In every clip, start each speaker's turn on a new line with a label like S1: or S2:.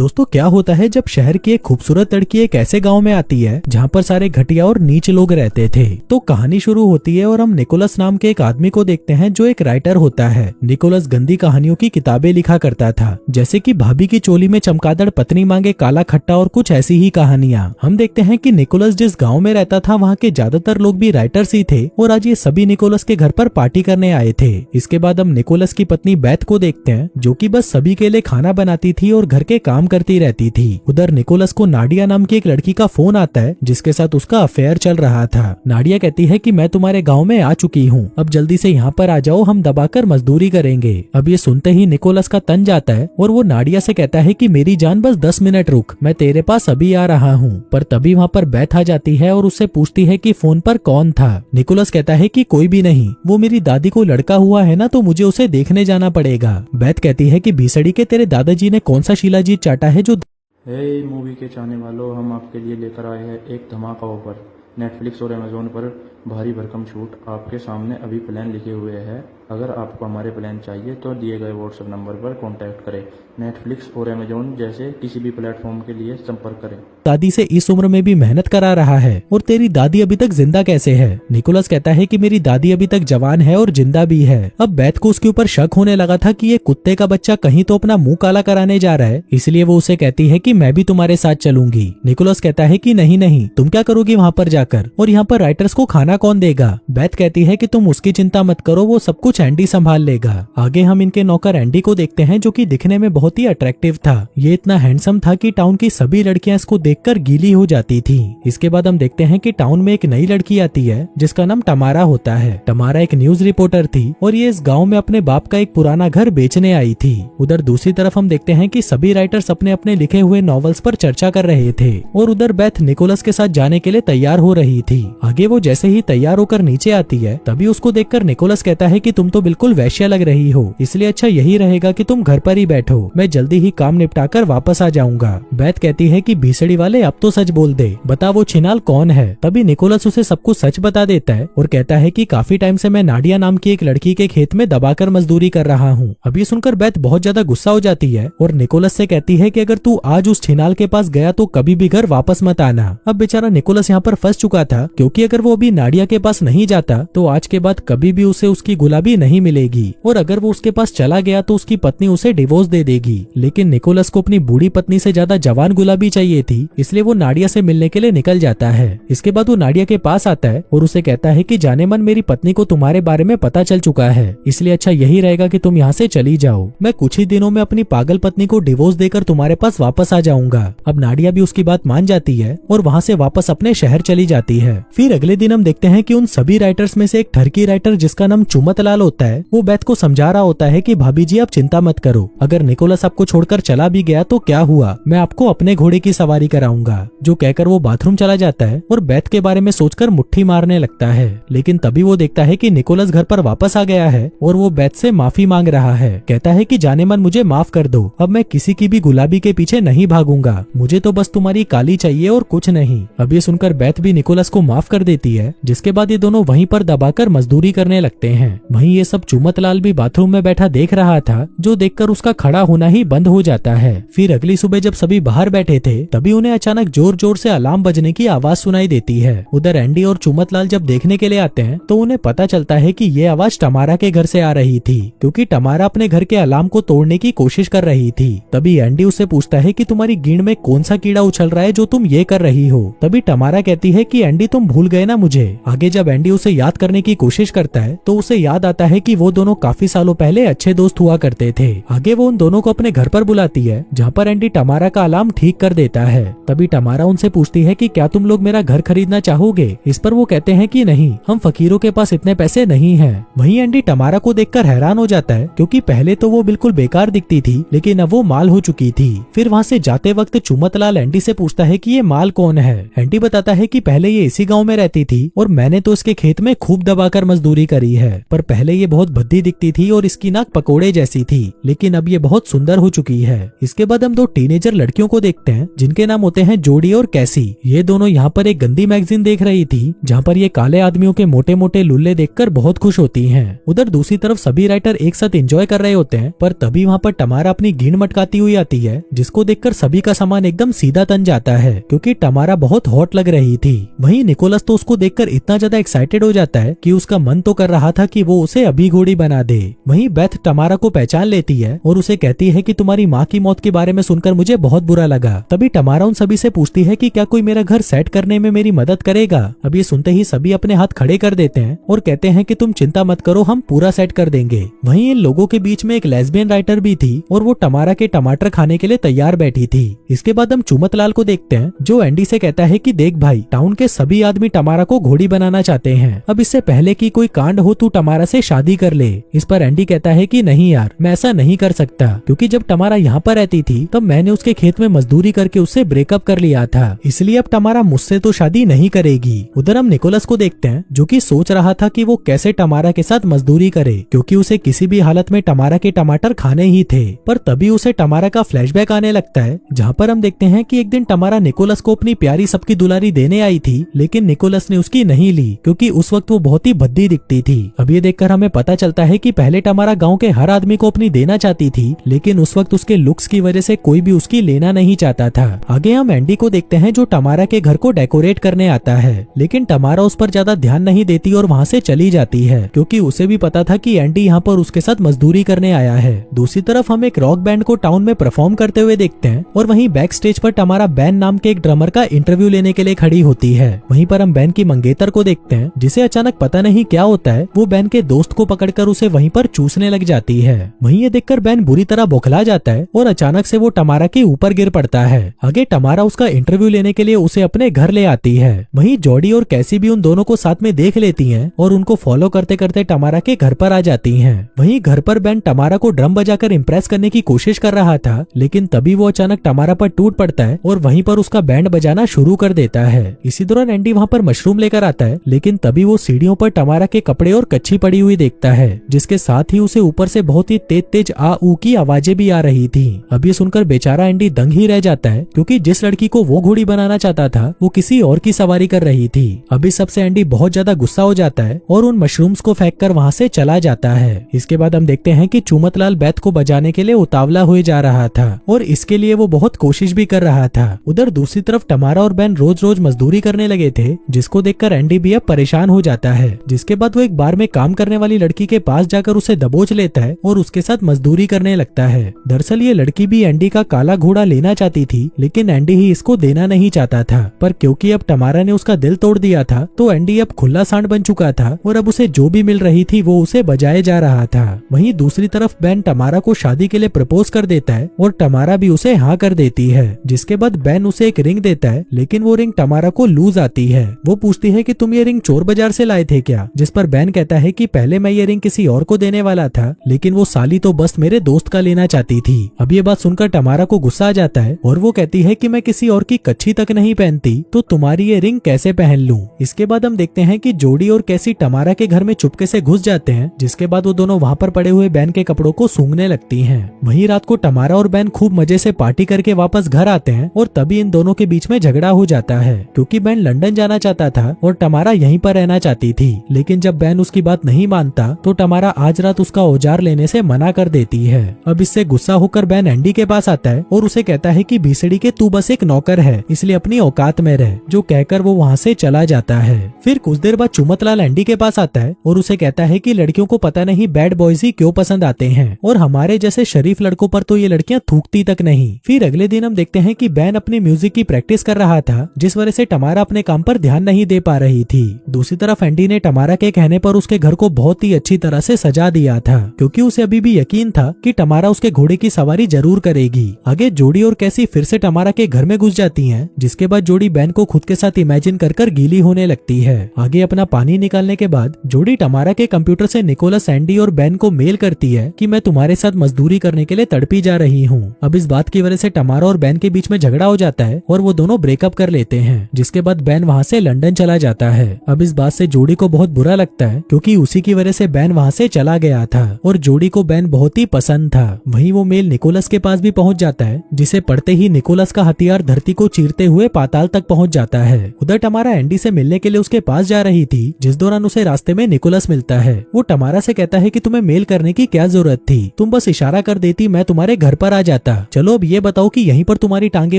S1: दोस्तों क्या होता है जब शहर की एक खूबसूरत लड़की एक ऐसे गांव में आती है जहां पर सारे घटिया और नीच लोग रहते थे। तो कहानी शुरू होती है और हम निकोलस नाम के एक आदमी को देखते हैं जो एक राइटर होता है। निकोलस गंदी कहानियों की किताबें लिखा करता था, जैसे कि भाभी की चोली में चमगादड़ पत्नी मांगे काला खट्टा और कुछ ऐसी ही कहानियां। हम देखते हैं कि निकोलस जिस गाँव में रहता था वहाँ के ज्यादातर लोग भी राइटर्स ही थे और आज ये सभी निकोलस के घर पर पार्टी करने आए थे। इसके बाद हम निकोलस की पत्नी बेथ को देखते हैं जो कि बस सभी के लिए खाना बनाती थी और घर के काम करती रहती थी। उधर निकोलस को नाडिया नाम की एक लड़की का फोन आता है जिसके साथ उसका अफेयर चल रहा था। नाडिया कहती है कि मैं तुम्हारे गांव में आ चुकी हूँ, अब जल्दी से यहाँ पर आ जाओ, हम दबाकर मजदूरी करेंगे। अब ये सुनते ही निकोलस का तन जाता है और वो नाडिया से कहता है कि मेरी जान बस 10 मिनट रुक, मैं तेरे पास अभी आ रहा हूँ। पर तभी वहाँ पर बेथ आ जाती है और उससे पूछती है कि फोन पर कौन था। निकोलस कहता है कि कोई भी नहीं, वो मेरी दादी को लड़का हुआ है ना, तो मुझे उसे देखने जाना पड़ेगा। बेथ कहती है कि भीसड़ी के तेरे दादाजी ने कौन सा शिलाजीत चाटा है जो
S2: मूवी के चाहने वालों, हम आपके लिए लेकर आए हैं एक धमाका ऑफर। नेटफ्लिक्स और अमेजोन पर भारी भरकम छूट आपके सामने अभी प्लान लिखे हुए हैं। अगर आपको हमारे प्लान चाहिए तो दिए गए व्हाट्सएप नंबर पर कांटेक्ट करें। नेटफ्लिक्स और अमेजोन जैसे किसी भी प्लेटफॉर्म के लिए संपर्क करें।
S1: दादी से इस उम्र में भी मेहनत करा रहा है और तेरी दादी अभी तक जिंदा कैसे है? निकोलस कहता है कि मेरी दादी अभी तक जवान है और जिंदा भी है। अब बेथ को उसके ऊपर शक होने लगा था कि ये कुत्ते का बच्चा कहीं तो अपना मुंह काला कराने जा रहा है, इसलिए वो उसे कहती है कि मैं भी तुम्हारे साथ चलूंगी। निकोलस कहता है कि नहीं नहीं, तुम क्या करोगी वहाँ पर जाकर, और यहाँ पर राइटर्स को खाना कौन देगा? बेथ कहती है कि तुम उसकी चिंता मत करो, वो सब कुछ एंडी संभाल लेगा। आगे हम इनके नौकर एंडी को देखते हैं जो कि दिखने में बहुत ही अट्रैक्टिव था। ये इतना हैंडसम था कि टाउन की सभी लड़कियां इसको देखकर गीली हो जाती थी। इसके बाद हम देखते हैं कि टाउन में एक नई लड़की आती है जिसका नाम टमारा होता है। टमारा एक न्यूज रिपोर्टर थी और ये इस गाँव में अपने बाप का एक पुराना घर बेचने आई थी। उधर दूसरी तरफ हम देखते हैं कि सभी राइटर्स अपने अपने लिखे हुए नॉवेल्स पर चर्चा कर रहे थे और उधर बेथ निकोलस के साथ जाने के लिए तैयार हो रही थी। आगे वो जैसे ही तैयार होकर नीचे आती है तभी उसको देखकर निकोलस कहता है कि तुम तो बिल्कुल वैश्या लग रही हो, इसलिए अच्छा यही रहेगा कि तुम घर पर ही बैठो, मैं जल्दी ही काम निपटाकर वापस आ जाऊंगा। बेथ कहती है कि भीसड़ी वाले अब तो सच बोल दे, बता वो छिनाल कौन है। तभी निकोलस उसे सब कुछ सच बता देता है और कहता है कि काफी टाइम से मैं नाडिया नाम की एक लड़की के खेत में दबाकर मजदूरी कर रहा हूँ। अभी सुनकर बेथ बहुत ज्यादा गुस्सा हो जाती है और निकोलस से कहती है कि अगर तू आज उस छिनाल के पास गया तो कभी भी घर वापस मत आना। अब बेचारा निकोलस यहाँ पर फंस चुका था, क्योंकि अगर वो अभी नाडिया के पास नहीं जाता तो आज के बाद कभी भी उसे उसकी गुलाबी नहीं मिलेगी, और अगर वो उसके पास चला गया तो उसकी पत्नी उसे डिवोर्स दे देगी। लेकिन निकोलस को अपनी बूढ़ी पत्नी से ज्यादा जवान गुलाबी चाहिए थी, इसलिए वो नाडिया से मिलने के लिए निकल जाता है। इसके बाद वो नाडिया के पास आता है और उसे कहता है कि जाने मन मेरी पत्नी को तुम्हारे बारे में पता चल चुका है, इसलिए अच्छा यही रहेगा कि तुम यहाँ से चली जाओ, मैं कुछ ही दिनों में अपनी पागल पत्नी को डिवोर्स देकर तुम्हारे पास वापस आ जाऊंगा। अब नाडिया भी उसकी बात मान जाती है और वहाँ से वापस अपने शहर चली जाती है। फिर अगले दिन हम देखते हैं कि उन सभी राइटर्स में से एक ठरकी राइटर जिसका नाम चुमतलाल होता है, वो बेथ को समझा रहा होता है कि भाभी जी आप चिंता मत करो, अगर निकोलस आपको छोड़कर चला भी गया तो क्या हुआ, मैं आपको अपने घोड़े की सवारी कराऊंगा। जो कहकर वो बाथरूम चला जाता है और बेथ के बारे में सोचकर मुट्ठी मारने लगता है। लेकिन तभी वो देखता है कि निकोलस घर पर वापस आ गया है और वो बेथ से माफी मांग रहा है। कहता है कि जाने मन मुझे माफ कर दो, अब मैं किसी की भी गुलाबी के पीछे नहीं भागूंगा, मुझे तो बस तुम्हारी काली चाहिए और कुछ नहीं। अब ये सुनकर बेथ भी निकोलस को माफ कर देती है, जिसके बाद ये दोनों वहीं पर दबाकर मजदूरी करने लगते हैं। वहीं ये सब चुमतलाल भी बाथरूम में बैठा देख रहा था, जो देखकर उसका खड़ा होना ही बंद हो जाता है। फिर अगली सुबह जब सभी बाहर बैठे थे तभी उन्हें अचानक जोर जोर से अलार्म बजने की आवाज सुनाई देती है। उधर एंडी और चुमतलाल जब देखने के लिए आते हैं तो उन्हें पता चलता है कि ये आवाज टमारा के घर से आ रही थी, क्योंकि टमारा अपने घर के अलार्म को तोड़ने की कोशिश कर रही थी। तभी एंडी उससे पूछता है कि तुम्हारी गींड में कौन सा कीड़ा उछल रहा है जो तुम ये कर रही हो। तभी टमारा कहती है कि एंडी तुम भूल गए ना मुझे। आगे जब एंडी उसे याद करने की कोशिश करता है तो उसे याद आता है कि वो दोनों काफी सालों पहले अच्छे दोस्त हुआ करते थे। आगे वो उन दोनों को अपने घर पर बुलाती है, जहाँ पर एंडी टमारा का अलार्म ठीक कर देता है। तभी टमारा उनसे पूछती है कि क्या तुम लोग मेरा घर खरीदना चाहोगे? इस पर वो कहते हैं कि नहीं, हम फकीरों के पास इतने पैसे नहीं हैं। वहीं एंडी टमारा को देखकर हैरान हो जाता है, क्योंकि पहले तो वो बिल्कुल बेकार दिखती थी लेकिन अब वो माल हो चुकी थी। फिर वहाँ से जाते वक्त चुमतलाल एंडी से पूछता है कि ये माल कौन है। एंडी बताता है कि पहले ये इसी गाँव में रहती थी और मैंने तो इसके खेत में खूब दबाकर मजदूरी करी है, पर पहले ये बहुत भद्दी दिखती थी और इसकी नाक पकोड़े जैसी थी, लेकिन अब ये बहुत सुंदर हो चुकी है। इसके बाद हम दो टीनेजर लड़कियों को देखते हैं जिनके नाम होते हैं जोडी और कैसी। ये दोनों यहाँ पर एक गंदी मैगजीन देख रही थी जहाँ पर ये काले आदमियों के मोटे मोटे लुल्ले देखकर बहुत खुश होती हैं। उधर दूसरी तरफ सभी राइटर एक साथ एंजॉय कर रहे होते हैं, पर तभी वहाँ पर टमारा अपनी गींड मटकाती हुई आती है, जिसको देखकर सभी का सामान एकदम सीधा तन जाता है क्योंकि टमारा बहुत हॉट लग रही थी। वहीं निकोलस तो उसको देखकर इतना ज्यादा एक्साइटेड हो जाता है कि उसका मन तो कर रहा था कि वो उसे अभी घोड़ी बना दे। वहीं बेथ टमारा को पहचान लेती है और उसे कहती है कि तुम्हारी माँ की मौत के बारे में सुनकर मुझे बहुत बुरा लगा। तभी टमारा उन सभी से पूछती है कि क्या कोई मेरा घर सेट करने में मेरी मदद करेगा। अब ये सुनते ही सभी अपने हाथ खड़े कर देते हैं और कहते हैं कि तुम चिंता मत करो, हम पूरा सेट कर देंगे। वहीं इन लोगों के बीच में एक लेस्बियन राइटर भी थी और वो टमारा के टमाटर खाने के लिए तैयार बैठी थी। इसके बाद हम चुमतलाल को देखते हैं जो एंडी से कहता है कि देख भाई, टाउन के सभी आदमी टमारा को घोड़ी बनाना चाहते हैं। अब इससे पहले कि कोई कांड हो तू टमारा से शादी कर ले। इस पर एंडी कहता है कि नहीं यार, मैं ऐसा नहीं कर सकता क्योंकि जब टमारा यहाँ पर रहती थी तब मैंने उसके खेत में मजदूरी करके उससे ब्रेकअप कर लिया था, इसलिए अब टमारा मुझसे तो शादी नहीं करेगी। उधर हम निकोलस को देखते हैं जो कि सोच रहा था कि वो कैसे टमारा के साथ मजदूरी करे क्योंकि उसे किसी भी हालत में टमारा के टमाटर खाने ही थे। पर तभी उसे टमारा का फ्लैशबैक आने लगता है जहाँ पर हम देखते हैं कि एक दिन टमारा निकोलस को अपनी प्यारी सबकी दुलारी देने आई थी, लेकिन निकोलस ने उसकी नहीं ली क्योंकि उस वक्त वो बहुत ही भद्दी दिखती थी। अब ये देखकर हमें पता चलता है कि पहले टमारा गांव के हर आदमी को अपनी देना चाहती थी, लेकिन उस वक्त उसके लुक्स की वजह से कोई भी उसकी लेना नहीं चाहता था। आगे हम एंडी को देखते हैं जो टमारा के घर को डेकोरेट करने आता है, लेकिन टमारा उस पर ज्यादा ध्यान नहीं देती और वहाँ से चली जाती है क्योंकि उसे भी पता था कि एंडी यहाँ पर उसके साथ मजदूरी करने आया है। दूसरी तरफ हम एक रॉक बैंड को टाउन में परफॉर्म करते हुए देखते हैं और वहीं बैक स्टेज पर टमारा बैन नाम के एक ड्रमर का इंटरव्यू लेने के लिए खड़ी होती है। वहीं पर हम बैन की मंगेतर को देखते हैं जिसे अचानक पता नहीं क्या होता है, वो बैन के दोस्त को पकड़कर उसे वहीं पर चूसने लग जाती है। वहीं ये देखकर बैन बुरी तरह बौखला जाता है और अचानक से वो टमारा के ऊपर गिर पड़ता है। आगे टमारा उसका इंटरव्यू लेने के लिए उसे अपने घर ले आती है। वहीं जॉडी और कैसी भी उन दोनों को साथ में देख लेती हैं और उनको फॉलो करते करते टमारा के घर पर आ जाती हैं। वहीं घर पर बैन टमारा को ड्रम बजाकर इम्प्रेस करने की कोशिश कर रहा था, लेकिन तभी वो अचानक टमारा पर टूट पड़ता है और वहीं पर उसका बैंड बजाना शुरू कर देता है। इसी दौरान एंडी वहाँ पर मशरूम लेकर आता है, लेकिन तभी वो सीढ़ियों पर टमारा के कपड़े और कच्ची पड़ी हुई देखता है, जिसके साथ ही उसे ऊपर से बहुत ही तेज तेज आ ऊ की आवाजें भी आ रही थी। अब ये सुनकर बेचारा एंडी दंग ही रह जाता है क्योंकि जिस लड़की को वो घोड़ी बनाना चाहता था वो किसी और की सवारी कर रही थी। अभी सबसे एंडी बहुत ज्यादा गुस्सा हो जाता है और उन मशरूम्स को फेंक कर वहाँ से चला जाता है। इसके बाद हम देखते हैं कि चुमतलाल बैथ को बजाने के लिए उतावला हुए जा रहा था और इसके लिए वो बहुत कोशिश भी कर रहा था। उधर दूसरी तरफ टमारा और बैन रोज रोज मजदूरी करने लगे थे, जिसको देखकर एंडी भी अब परेशान हो जाता है। जिसके बाद वो एक बार में काम करने वाली लड़की के पास जाकर उसे दबोच लेता है और उसके साथ मजदूरी करने लगता है। दरअसल ये लड़की भी एंडी का काला घोड़ा लेना चाहती थी, लेकिन एंडी ही इसको देना नहीं चाहता था। पर क्योंकि अब टमारा ने उसका दिल तोड़ दिया था तो एंडी अब खुला सांड बन चुका था और अब उसे जो भी मिल रही थी वो उसे बजाए जा रहा था। वहीं दूसरी तरफ बैन टमारा को शादी के लिए प्रपोज कर देता है और टमारा भी उसे हाँ कर देती है। जिसके बाद बैन उसे एक रिंग देता है, लेकिन वो रिंग टमारा को लूज आती है। वो पूछती है कि तुम ये रिंग चोर बाजार से लाए थे क्या? जिस पर बैन कहता है कि पहले मैं ये रिंग किसी और को देने वाला था, लेकिन वो साली तो बस मेरे दोस्त का लेना चाहती थी। अब ये बात सुनकर टमारा को गुस्सा आ जाता है और वो कहती है कि मैं किसी और की कच्छी तक नहीं पहनती तो तुम्हारी ये रिंग कैसे पहन लूं। इसके बाद हम देखते हैं कि जोडी और कैसी टमारा के घर में चुपके से घुस जाते हैं, जिसके बाद वो दोनों वहाँ पर पड़े हुए बैन के कपड़ों को सूंघने लगती हैं। वहीं रात को टमारा और बैन खूब मजे से पार्टी करके वापस घर आते हैं और तभी इन दोनों के बीच में झगड़ा हो जाता है क्योंकि बैन लंदन जाना चाहता था और टमारा यहीं पर रहना चाहती थी। लेकिन जब बैन उसकी बात नहीं मानता तो टमारा आज रात उसका औजार लेने से मना कर देती है। अब इससे गुस्सा होकर बैन एंडी के पास आता है और उसे कहता है कि भीसड़ी के तू बस एक नौकर है, इसलिए अपनी औकात में रह, जो कहकर वो वहाँ से चला जाता है। फिर कुछ देर बाद चुमतलाल एंडी के पास आता है और उसे कहता है कि लड़कियों को पता नहीं बैड बॉयज ही क्यों पसंद आते हैं और हमारे जैसे शरीफ लड़कों पर तो ये लड़कियां थूकती तक नहीं। फिर अगले दिन हम देखते हैं कि बैन अपनी म्यूजिक की प्रैक्टिस कर रहा था, जिस वजह से टमारा अपने काम पर ध्यान नहीं दे पा रही थी। दूसरी तरफ एंडी ने टमारा के कहने पर उसके घर को बहुत ही अच्छी तरह से सजा दिया था क्योंकि उसे अभी भी यकीन था कि टमारा उसके घोड़े की सवारी जरूर करेगी। आगे जोडी और कैसी फिर से टमारा के घर में घुस जाती हैं, जिसके बाद जोडी बैन को खुद के साथ इमेजिन कर गीली होने लगती है। आगे अपना पानी निकालने के बाद जोडी टमारा के कंप्यूटर से निकोलस, एंडी और बैन को मेल करती है कि मैं तुम्हारे साथ मजदूरी करने के लिए तड़पी जा रही हूँ। अब इस बात की वजह से टमारा और बैन के बीच में झगड़ा हो जाता है और वो दोनों ब्रेकअप कर लेते हैं, जिसके बाद बैन वहाँ से लंदन चला जाता है। अब इस बात से जोडी को बहुत बुरा लगता है क्योंकि उसी की वजह से बैन वहाँ से चला गया था और जोडी को बैन बहुत ही पसंद था। वहीं वो मेल निकोलस के पास भी पहुंच जाता है, जिसे पढ़ते ही निकोलस का हथियार धरती को चीरते हुए पाताल तक पहुंच जाता है। उधर टमारा एंडी से मिलने के लिए उसके पास जा रही थी, जिस दौरान उसे रास्ते में निकोलस मिलता है। वो टमारा से कहता है कि तुम्हें मेल करने की क्या जरूरत थी, तुम बस इशारा कर देती मैं तुम्हारे घर पर आ जाता। चलो अब ये बताओ कि यहीं पर तुम्हारी टांगे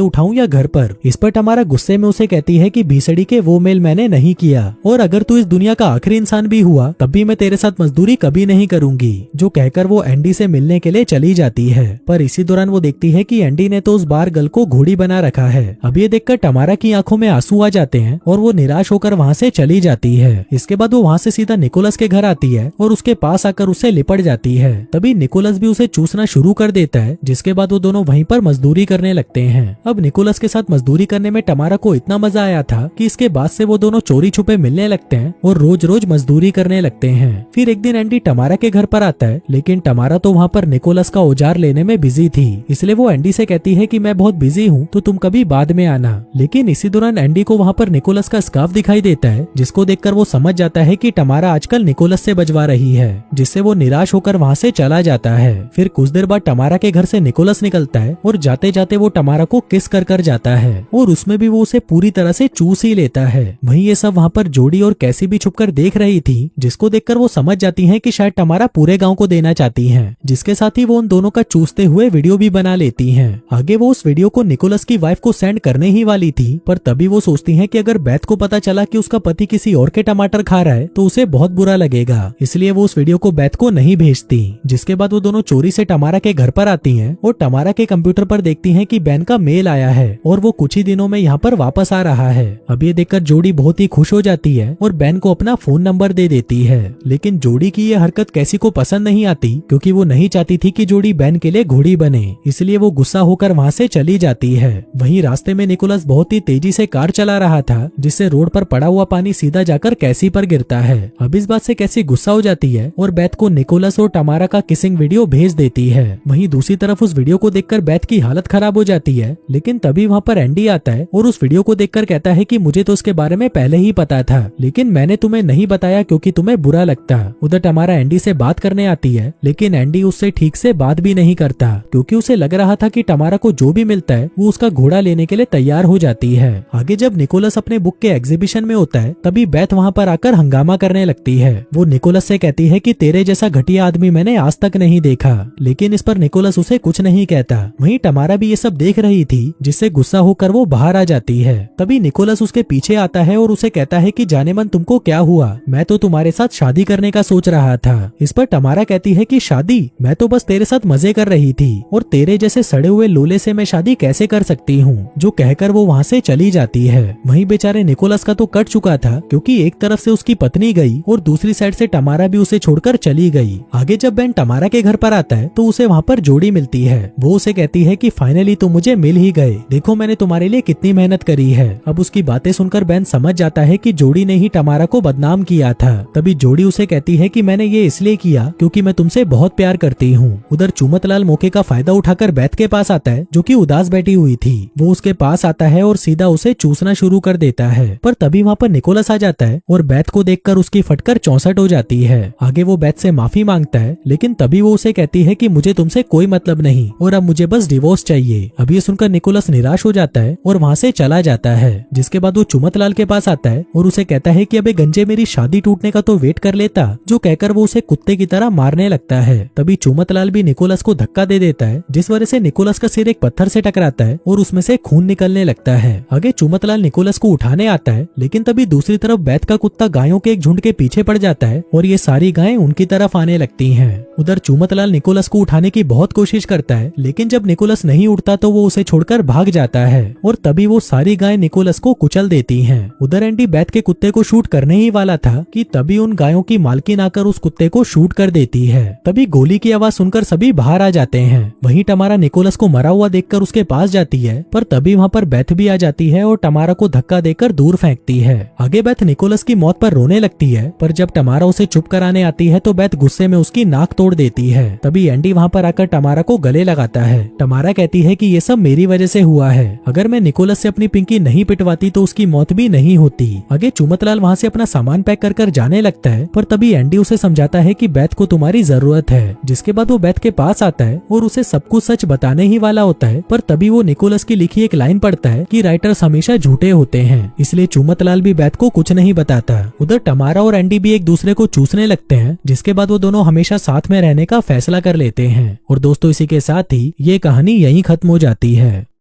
S1: उठाऊं या घर पर। इस पर टमारा गुस्से में उसे कहती है कि भीसड़ी के वो मेल मैंने नहीं किया, और अगर तू इस दुनिया का आखिरी इंसान भी हुआ तब भी मैं तेरे साथ मजदूरी कभी नहीं करूंगी। जो कहकर वो एंडी से मिलने के लिए चली जाती है, पर इसी दौरान वो देखती है कि एंडी ने तो उस बार गर्ल को घोड़ी बना रखा है। अब ये देखकर टमारा की आंखों में आंसू आ जाते हैं और वो निराश होकर वहाँ से चली जाती है। इसके बाद वो वहाँ से सीधा निकोलस के घर आती है और उसके पास आकर उससे लिपट जाती है। तभी निकोलस भी उसे चूसना शुरू कर देता है, जिसके बाद वो दोनों वहीं पर मजदूरी करने लगते हैं। अब निकोलस के साथ मजदूरी करने में टमारा को इतना मजा आया था कि इसके बाद से वो दोनों चोरी छुपे मिलने लगते हैं और रोज रोज मजदूरी करने लगते हैं। फिर एक दिन एंडी टमारा के घर पर आता है, लेकिन टमारा तो वहाँ पर निकोलस का औजार लेने में बिजी थी, इसलिए वो एंडी से कहती है कि मैं बहुत बिजी हूँ तो तुम कभी बाद में आना। लेकिन इसी दौरान एंडी को वहाँ पर निकोलस का स्कार्फ दिखाई देता है, जिसको देखकर वो समझ जाता है कि टमारा आजकल निकोलस से बजवा रही है, जिससे वो निराश होकर वहाँ से चला जाता है। फिर कुछ देर बाद टमारा के घर से निकोलस निकलता है और जाते जाते वो टमारा को किस कर जाता है, और उसमें भी वो उसे पूरी तरह से चूस ही लेता है। वहीं ये सब वहाँ पर जोडी और कैसी भी छुपकर देख रही थी, जिसको देखकर वो समझ जाती है कि शायद टमारा पूरे गांव को देना चाहती है, जिसके साथ ही वो उन दोनों का चूसते हुए वीडियो भी बना लेती हैं। आगे वो उस वीडियो को निकोलस की वाइफ को सेंड करने ही वाली थी, पर तभी वो सोचती हैं कि अगर बेथ को पता चला कि उसका पति किसी और के टमाटर खा रहा है तो उसे बहुत बुरा लगेगा, इसलिए वो उस वीडियो को बेथ को नहीं भेजती। जिसके बाद वो दोनों चोरी से टमारा के घर पर आती हैं और टमारा के कंप्यूटर पर देखती हैं कि बेन का मेल आया है और वो कुछ ही दिनों में यहाँ पर वापस आ रहा है। अब ये देखकर जोडी बहुत ही खुश हो जाती है और बेन को अपना फोन नंबर दे देती है। लेकिन जोडी की ये हरकत कैसी को पसंद नहीं आती, क्योंकि वो नहीं चाहती थी कि जोडी बेन के लिए घोड़ी बने, इसलिए वो गुस्सा होकर वहाँ से चली जाती है। वहीं रास्ते में निकोलस बहुत ही तेजी से कार चला रहा था, जिससे रोड पर पड़ा हुआ पानी सीधा जाकर कैसी पर गिरता है। अब इस बात से कैसी गुस्सा हो जाती है और बेथ को निकोलस और टमारा का किसिंग वीडियो भेज देती है। वहीं दूसरी तरफ उस वीडियो को देखकर बेथ की हालत खराब हो जाती है, लेकिन तभी वहाँ पर एंडी आता है और उस वीडियो को देखकर कहता है कि मुझे तो उसके बारे में पहले ही पता था, लेकिन मैंने तुम्हें नहीं बताया क्योंकि तुम्हें बुरा लगता। उधर टमारा एंडी से बात करने आती है, लेकिन एंडी उससे ठीक से बात भी नहीं करता, क्योंकि उसे लग रहा था कि टमारा को जो भी मिलता है वो उसका घोड़ा लेने के लिए तैयार हो जाती है। आगे जब निकोलस अपने बुक के एग्जीबिशन में होता है, तभी बेथ वहाँ पर आकर हंगामा करने लगती है। वो निकोलस से कहती है कि तेरे जैसा घटिया आदमी मैंने आज तक नहीं देखा, लेकिन इस पर निकोलस उसे कुछ नहीं कहता। वहीं टमारा भी ये सब देख रही थी, जिससे गुस्सा होकर वो बाहर आ जाती है। तभी निकोलस उसके पीछे आता है और उसे कहता है कि जाने मन तुमको क्या हुआ, मैं तो तुम्हारे साथ शादी करने का सोच रहा था। इस पर टमारा कहती है कि शादी, मैं तो बस तेरे साथ मजे कर रही थी और तेरे जैसे सड़े हुए लोले से मैं शादी कैसे कर सकती हूँ। जो कहकर वो वहाँ से चली जाती है। वहीं बेचारे निकोलस का तो कट चुका था, क्योंकि एक तरफ से उसकी पत्नी गई और दूसरी साइड से टमारा भी उसे छोड़कर चली गई। आगे जब बेन टमारा के घर पर आता है तो उसे वहाँ पर जोडी मिलती है। वो उसे कहती है कि फाइनली तुम मुझे मिल ही गए, देखो मैंने तुम्हारे लिए कितनी मेहनत करी है। अब उसकी बातें सुनकर बेन समझ जाता है कि जोडी ने ही टमारा को बदनाम किया था। तभी जोडी उसे कहती है कि मैंने ये इसलिए किया क्योंकि मैं तुमसे बहुत प्यार करती हूँ। उधर चुमतलाल मौके का फायदा उठाकर बेथ के पास आता है, जो कि उदास बैठी हुई थी। वो उसके पास आता है और सीधा उसे चूसना शुरू कर देता है, पर तभी वहाँ पर निकोलस आ जाता है और बेथ को देखकर उसकी फटकर 64 हो जाती है। आगे वो बेथ से माफी मांगता है, लेकिन तभी वो उसे कहती है कि मुझे तुमसे कोई मतलब नहीं और अब मुझे बस डिवोर्स चाहिए। अब ये सुनकर निकोलस निराश हो जाता है और वहाँ से चला जाता है। जिसके बाद वो चुमतलाल के पास आता है और उसे कहता है कि अबे गंजे मेरी शादी टूटने का तो वेट कर लेता, जो कहकर वो उसे कुत्ते की तरह मारने लगता है। तभी चुमतलाल भी निकोलस को धक्का दे देता है, जिस वजह से निकोलस का सिर एक पत्थर से टकराता है और उसमें से खून निकलने लगता है। आगे चुमतलाल निकोलस को उठाने आता है, लेकिन तभी दूसरी तरफ बेथ का कुत्ता गायों के एक झुंड के पीछे पड़ जाता है और ये सारी गायें उनकी तरफ आने लगती हैं। उधर चुमतलाल निकोलस को उठाने की बहुत कोशिश करता है, लेकिन जब निकोलस नहीं उठता तो वो उसे छोड़कर भाग जाता है और तभी वो सारी गायें निकोलस को कुचल देती हैं। उधर एंडी बेथ के कुत्ते को शूट करने ही वाला था कि तभी उन गायों की मालकिन आकर उस कुत्ते को शूट कर देती है। तभी गोली की आवाज सुनकर सभी बाहर आ जाते हैं। वहीं टमारा निकोलस को मरा हुआ देखकर उसके पास जाती है, पर तभी वहाँ पर बेथ भी आ जाती है और टमारा को धक्का देकर दूर फेंकती है। आगे बेथ निकोलस की मौत पर रोने लगती है, पर जब टमारा उसे चुप कराने आती है तो बेथ गुस्से में उसकी नाक तोड़ देती है। तभी एंडी वहाँ पर आकर टमारा को गले लगाता है। टमारा कहती है कि ये सब मेरी वजह से हुआ है, अगर मैं निकोलस से अपनी पिंकी नहीं पिटवाती तो उसकी मौत भी नहीं होती। आगे चुमतलाल वहाँ से अपना सामान पैक कर जाने लगता है, पर तभी एंडी उसे समझाता है कि बेथ को तुम्हारी जरूरत है। जिसके बाद वो बेथ के पास आता है और उसे सब कुछ सच बताने ही वाला होता है, पर तभी वो निकोलस की लिखी एक लाइन पढ़ता है कि राइटर्स हमेशा झूठे होते हैं। इसलिए चुमतलाल भी बेथ को कुछ नहीं बताता। उधर टमारा और एंडी भी एक दूसरे को चूसने लगते हैं, जिसके बाद वो दोनों हमेशा साथ में रहने का फैसला कर लेते हैं। और दोस्तों, इसी के साथ ही ये कहानी यहीं खत्म हो जाती है।